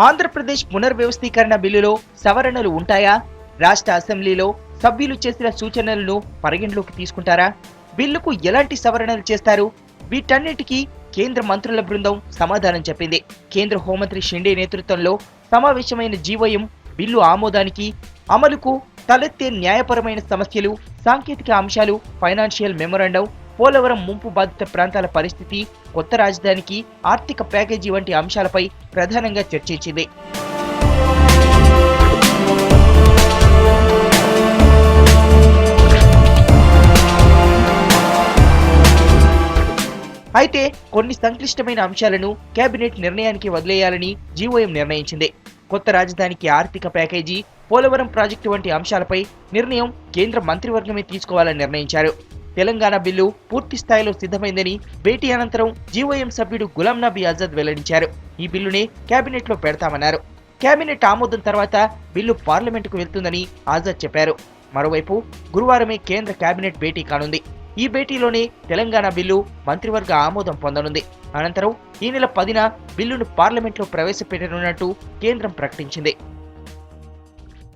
ఆంధ్రప్రదేశ్ పునర్వ్యవస్థీకరణ బిల్లులో సవరణలు ఉంటాయా? రాష్ట్ర అసెంబ్లీలో సభ్యులు చేసిన సూచనలను పరిగణలోకి తీసుకుంటారా? బిల్లుకు ఎలాంటి సవరణలు చేస్తారు? వీటన్నిటికీ కేంద్ర మంత్రుల బృందం సమాధానం చెప్పింది. కేంద్ర హోంమంత్రి షిండే నేతృత్వంలో సమావేశమైన జీవోఎం బిల్లు ఆమోదానికి, అమలుకు తలెత్తే న్యాయపరమైన సమస్యలు, సాంకేతిక అంశాలు, ఫైనాన్షియల్ మెమొరాండం, పోలవరం ముంపు బాధిత ప్రాంతాల పరిస్థితి, కొత్త రాజధానికి ఆర్థిక ప్యాకేజీ వంటి అంశాలపై ప్రధానంగా చర్చించింది. అయితే కొన్ని సంక్లిష్టమైన అంశాలను కేబినెట్ నిర్ణయానికి వదిలేయాలని జీవోఎం నిర్ణయించింది. కొత్త రాజధానికి ఆర్థిక ప్యాకేజీ, పోలవరం ప్రాజెక్టు వంటి అంశాలపై నిర్ణయం కేంద్ర మంత్రివర్గమే తీసుకోవాలని నిర్ణయించారు. తెలంగాణ బిల్లు పూర్తి స్థాయిలో సిద్ధమైందని భేటీ అనంతరం జీవోఎం సభ్యుడు గులాం నబీ ఆజాద్ వెల్లడించారు. ఈ బిల్లునే కేబినెట్ లో పెడతామన్నారు. కేబినెట్ ఆమోదం తర్వాత బిల్లు పార్లమెంటుకు వెళ్తుందని ఆజాద్ చెప్పారు. మరోవైపు గురువారమే కేంద్ర కేబినెట్ భేటీ కానుంది. ఈ భేటీలోనే తెలంగాణ బిల్లు మంత్రివర్గ ఆమోదం పొందనుంది. అనంతరం ఈ నెల 10న బిల్లును పార్లమెంట్లో ప్రవేశపెట్టనున్నట్టు కేంద్రం ప్రకటించింది.